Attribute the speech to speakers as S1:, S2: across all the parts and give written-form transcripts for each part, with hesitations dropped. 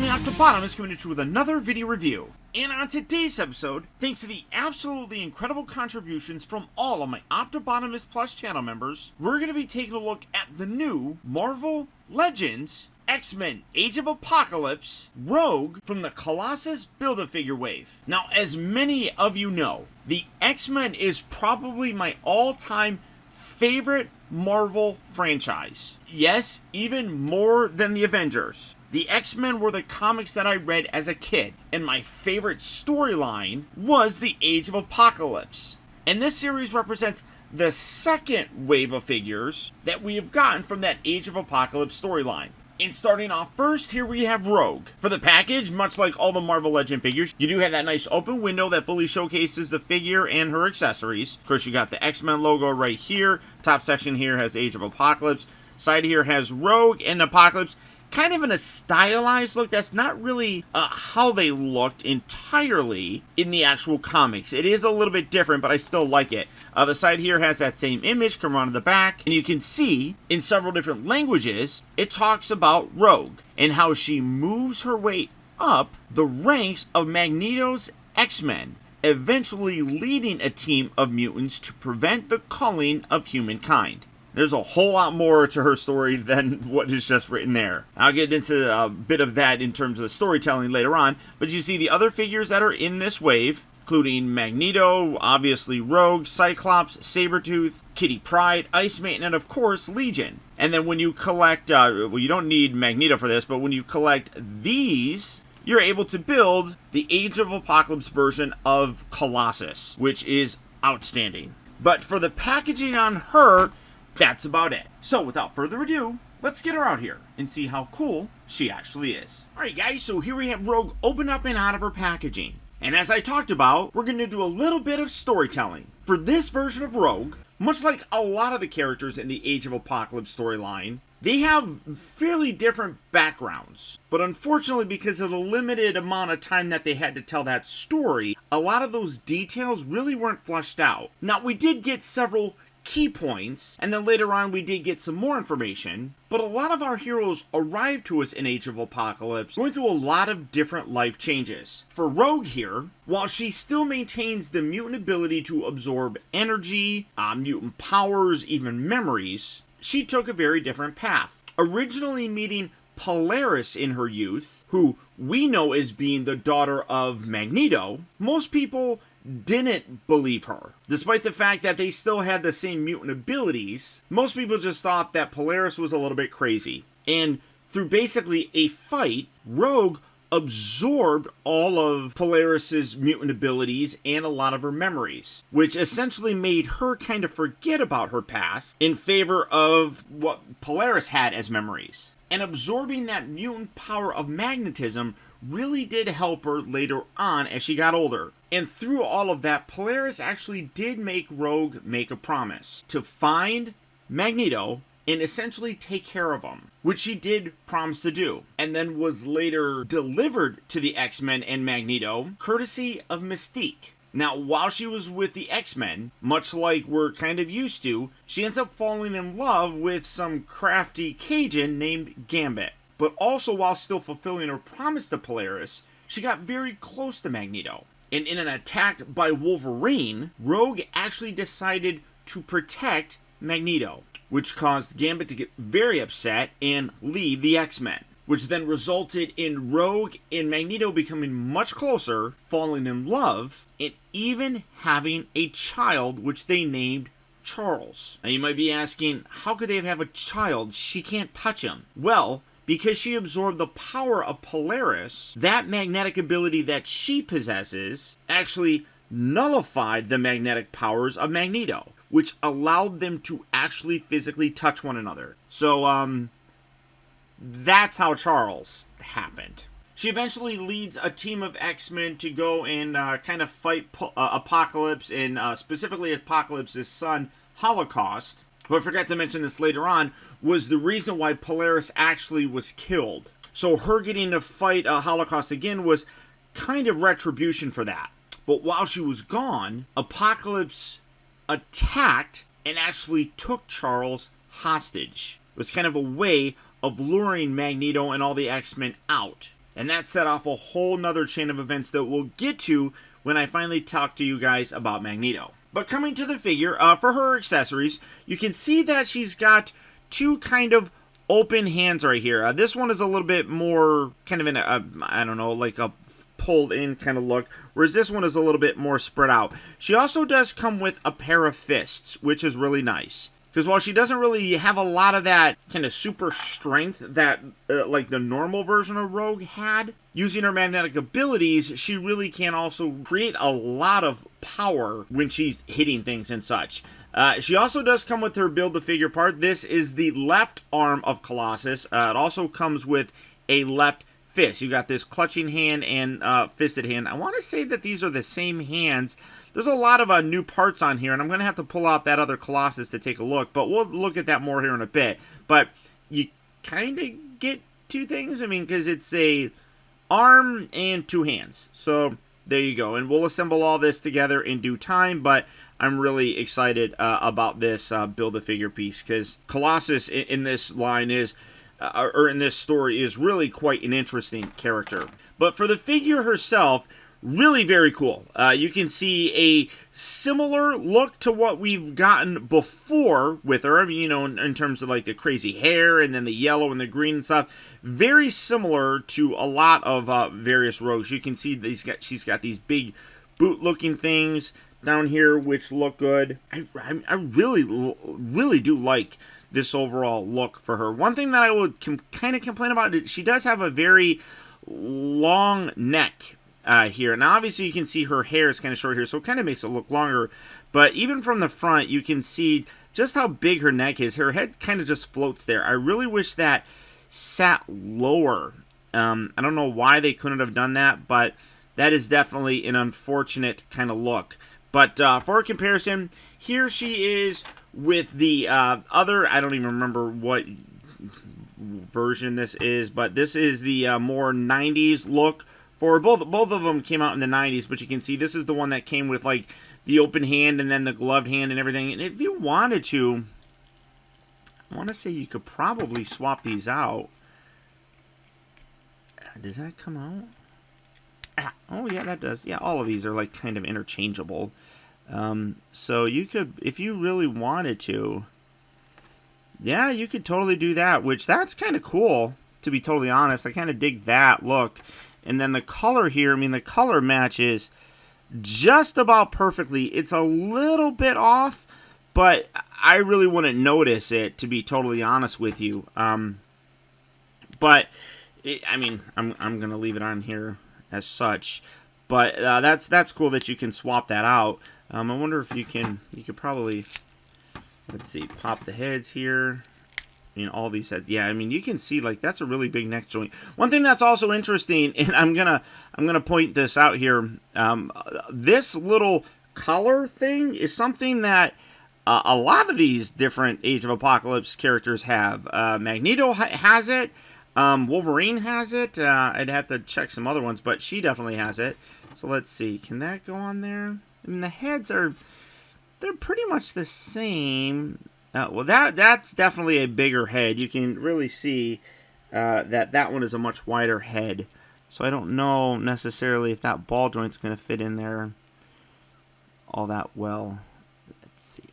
S1: I'm the Optibotimus coming at you with another video review. And on today's episode, thanks to the absolutely incredible contributions from all of my Optibotimus Plus channel members, we're going to be taking a look at the new Marvel Legends X-Men Age of Apocalypse Rogue from the Colossus Build-A-Figure wave. Now, as many of you know, the X-Men is probably my all-time favorite Marvel franchise. Yes, even more than the Avengers. The X-Men were the comics that I read as a kid, and my favorite storyline was the Age of Apocalypse. And this series represents the second wave of figures that we have gotten from that Age of Apocalypse storyline. And starting off first, here we have Rogue. For the package, much like all the Marvel Legend figures, you do have that nice open window that fully showcases the figure and her accessories. Of course, you got the X-Men logo right here. Top section here has Age of Apocalypse. Side here has Rogue and Apocalypse. Kind of in a stylized look. That's not really how they looked entirely in the actual comics. It is a little bit different, but I still like it. The side here has that same image come around to the back, and you can see in several different languages, it talks about Rogue and how she moves her way up the ranks of Magneto's X-Men, eventually leading a team of mutants to prevent the culling of humankind. There's a whole lot more to her story than what is just written there. I'll get into a bit of that in terms of the storytelling later on, but you see the other figures that are in this wave, including Magneto, obviously Rogue, Cyclops, Sabretooth, Kitty Pryde, Iceman, and of course Legion. And then when you collect, well, you don't need Magneto for this, but when you collect these, you're able to build the Age of Apocalypse version of Colossus, which is outstanding. But for the packaging on her, that's about it. So without further ado, let's get her out here and see how cool she actually is. Alright guys, so here we have Rogue open up and out of her packaging. And as I talked about, we're going to do a little bit of storytelling. For this version of Rogue, much like a lot of the characters in the Age of Apocalypse storyline, they have fairly different backgrounds. But unfortunately, because of the limited amount of time that they had to tell that story, a lot of those details really weren't fleshed out. Now, we did get several key points, and then later on we did get some more information, but a lot of our heroes arrived to us in Age of Apocalypse going through a lot of different life changes. For Rogue here, while she still maintains the mutant ability to absorb energy, mutant powers, even memories, she took a very different path. Originally meeting Polaris in her youth, who we know as being the daughter of Magneto, most people didn't believe her. Despite the fact that they still had the same mutant abilities, most people just thought that Polaris was a little bit crazy. And through basically a fight, Rogue absorbed all of Polaris's mutant abilities and a lot of her memories, which essentially made her kind of forget about her past in favor of what Polaris had as memories. And absorbing that mutant power of magnetism really did help her later on as she got older. And through all of that, Polaris actually did make Rogue make a promise to find Magneto and essentially take care of him, which she did promise to do, and then was later delivered to the X-Men and Magneto, courtesy of Mystique. Now, while she was with the X-Men, much like we're kind of used to, she ends up falling in love with some crafty Cajun named Gambit. But also, while still fulfilling her promise to Polaris, she got very close to Magneto. And in an attack by Wolverine, Rogue actually decided to protect Magneto, which caused Gambit to get very upset and leave the X-Men, which then resulted in Rogue and Magneto becoming much closer, falling in love, and even having a child, which they named Charles. Now you might be asking, how could they have a child? She can't touch him. Well, because she absorbed the power of Polaris, that magnetic ability that she possesses actually nullified the magnetic powers of Magneto, which allowed them to actually physically touch one another. So, that's how Charles happened. She eventually leads a team of X-Men to go and kind of fight Apocalypse, and specifically Apocalypse's son, Holocaust, who I forgot to mention this later on, was the reason why Polaris actually was killed. So her getting to fight Holocaust again was kind of retribution for that. But while she was gone, Apocalypse attacked and actually took Charles hostage. It was kind of a way of luring Magneto and all the X-Men out. And that set off a whole nother chain of events that we'll get to when I finally talk to you guys about Magneto. But coming to the figure, for her accessories, you can see that she's got two kind of open hands right here. This one is a little bit more kind of in a, I don't know, like a pulled in kind of look, whereas this one is a little bit more spread out. She also does come with a pair of fists, which is really nice. Because while she doesn't really have a lot of that kind of super strength that like the normal version of Rogue had, using her magnetic abilities, she really can also create a lot of power when she's hitting things and such. She also does come with her Build-A-Figure part. This is the left arm of Colossus. It also comes with a left fist. You got this clutching hand and fisted hand. I want to say that these are the same hands. There's a lot of new parts on here, and I'm going to have to pull out that other Colossus to take a look, but we'll look at that more here in a bit. But you kind of get two things, I mean, because it's a arm and two hands. So there you go, and we'll assemble all this together in due time, but I'm really excited about this Build-A-Figure piece, because Colossus in this line is, or in this story, is really quite an interesting character. But for the figure herself, really very cool. You can see a similar look to what we've gotten before with her, you know, in terms of like the crazy hair and then the yellow and the green and stuff. Very similar to a lot of various rogues. You can see that she's got these big boot-looking things down here which look good. I really do like this overall look for her. One thing that I would kind of complain about is she does have a very long neck here. Now, obviously, you can see her hair is kind of short here, so it kind of makes it look longer. But even from the front, you can see just how big her neck is. Her head kind of just floats there. I really wish that sat lower. I don't know why they couldn't have done that, but that is definitely an unfortunate kind of look. But for a comparison, here she is with the other, I don't even remember what version this is, but this is the more 90s look. For both of them came out in the 90s, but you can see this is the one that came with like the open hand and then the gloved hand and everything. And if you wanted to, I want to say you could probably swap these out. Does that come out? Oh yeah, that does. Yeah, all of these are like kind of interchangeable. So you could, if you really wanted to, yeah, you could totally do that, which that's kind of cool, to be totally honest. I kind of dig that look. And then the color here, I mean, the color matches just about perfectly. It's a little bit off, but I really wouldn't notice it, to be totally honest with you. But, I mean, I'm going to leave it on here as such. But that's cool that you can swap that out. I wonder if you could probably, let's see, pop the heads here. You know, all these heads. Yeah, I mean, you can see like that's a really big neck joint. One thing that's also interesting, and I'm gonna point this out here. This little collar thing is something that a lot of these different Age of Apocalypse characters have. Magneto has it. Wolverine has it. I'd have to check some other ones, but she definitely has it. So let's see. Can that go on there? I mean, the heads they're pretty much the same. Well, that's definitely a bigger head. You can really see that one is a much wider head. So I don't know necessarily if that ball joint's going to fit in there all that well. Let's see.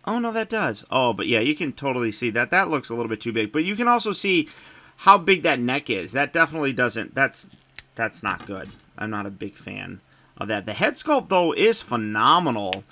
S1: Oh, no, that does. Oh, but yeah, you can totally see that. That looks a little bit too big. But you can also see how big that neck is. That definitely doesn't... That's not good. I'm not a big fan of that. The head sculpt, though, is phenomenal.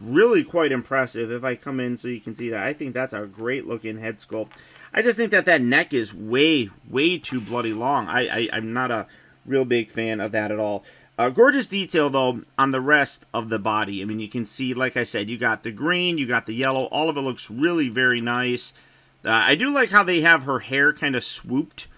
S1: Really quite impressive. If I come in so you can see that, I think that's a great looking head sculpt. I just think that neck is way too bloody long. I'm not a real big fan of that at all. Gorgeous detail though on the rest of the body. I mean, you can see, like I said, you got the green, you got the yellow. All of it looks really very nice. I do like how they have her hair kind of swooped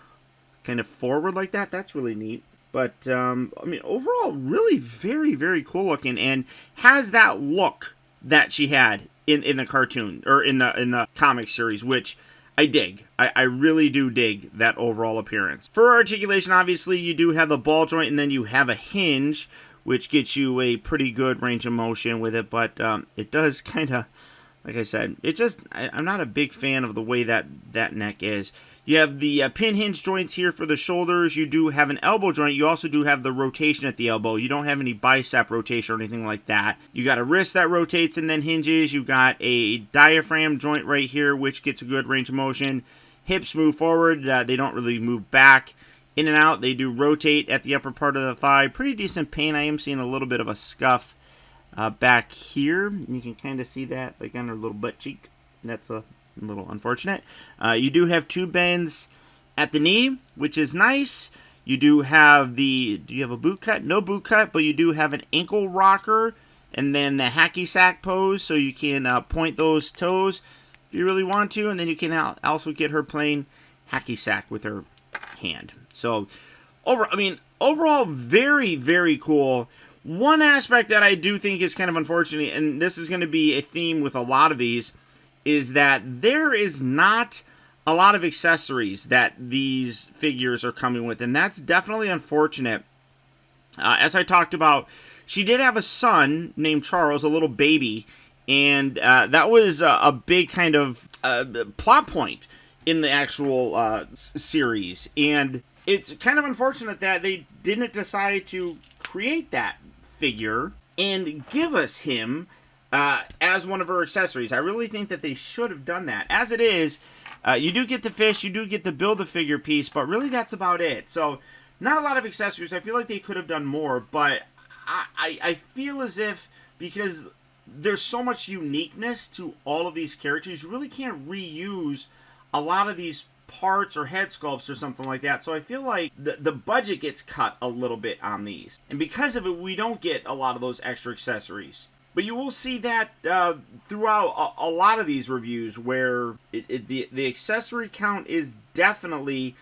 S1: kind of forward like that. That's really neat. But, I mean, overall, really very cool looking, and has that look that she had in the cartoon, or in the comic series, which I dig. I really do dig that overall appearance. For articulation, obviously, you do have the ball joint, and then you have a hinge, which gets you a pretty good range of motion with it, but it does kind of, like I said, I'm not a big fan of the way that neck is. You have the pin hinge joints here for the shoulders. You do have an elbow joint. You also do have the rotation at the elbow. You don't have any bicep rotation or anything like that. You got a wrist that rotates and then hinges. You got a diaphragm joint right here, which gets a good range of motion. Hips move forward. They don't really move back. In and out, they do rotate at the upper part of the thigh. Pretty decent pain. I am seeing a little bit of a scuff back here. You can kind of see that like on her little butt cheek. That's a little unfortunate. You do have two bends at the knee, which is nice. You do have do you have a boot cut? No boot cut, but you do have an ankle rocker and then the hacky sack pose, so you can point those toes if you really want to, and then you can also get her playing hacky sack with her hand. So, overall, very, very cool. One aspect that I do think is kind of unfortunate, and this is going to be a theme with a lot of these, is that there is not a lot of accessories that these figures are coming with, and that's definitely unfortunate. As I talked about, she did have a son named Charles, a little baby, and that was a big kind of plot point in the actual series, and it's kind of unfortunate that they didn't decide to create that figure and give us him as one of her accessories. I really think that they should have done that. As it is, you do get the fish, you do get the Build-A-Figure piece, but really that's about it. So, not a lot of accessories. I feel like they could have done more, but I feel as if, because there's so much uniqueness to all of these characters, you really can't reuse a lot of these parts or head sculpts or something like that. So I feel like the budget gets cut a little bit on these. And because of it, we don't get a lot of those extra accessories. But you will see that throughout a lot of these reviews, where the accessory count is definitely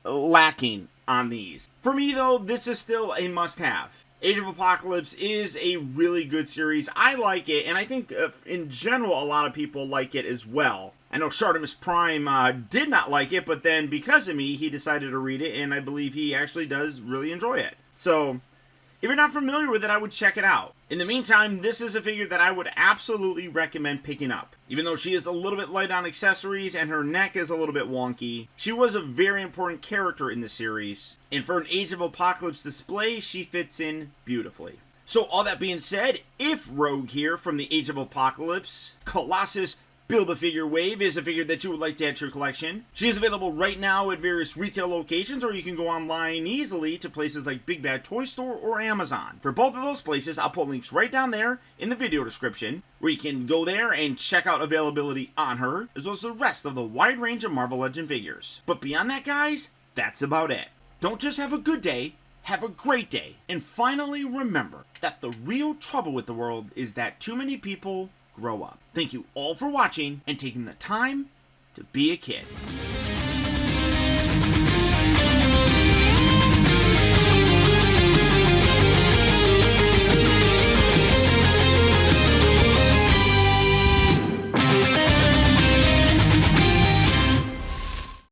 S1: lacking on these. For me, though, this is still a must-have. Age of Apocalypse is a really good series. I like it, and I think in general a lot of people like it as well. I know Shartimus Prime did not like it, but then because of me, he decided to read it, and I believe he actually does really enjoy it. So, if you're not familiar with it, I would check it out. In the meantime, this is a figure that I would absolutely recommend picking up. Even though she is a little bit light on accessories and her neck is a little bit wonky, she was a very important character in the series. And for an Age of Apocalypse display, she fits in beautifully. So all that being said, if Rogue here from the Age of Apocalypse, Colossus Build-A-Figure Wave is a figure that you would like to add to your collection, she is available right now at various retail locations, or you can go online easily to places like Big Bad Toy Store or Amazon. For both of those places, I'll put links right down there in the video description, where you can go there and check out availability on her, as well as the rest of the wide range of Marvel Legend figures. But beyond that, guys, that's about it. Don't just have a good day, have a great day. And finally, remember that the real trouble with the world is that too many people grow up. Thank you all for watching and taking the time to be a kid.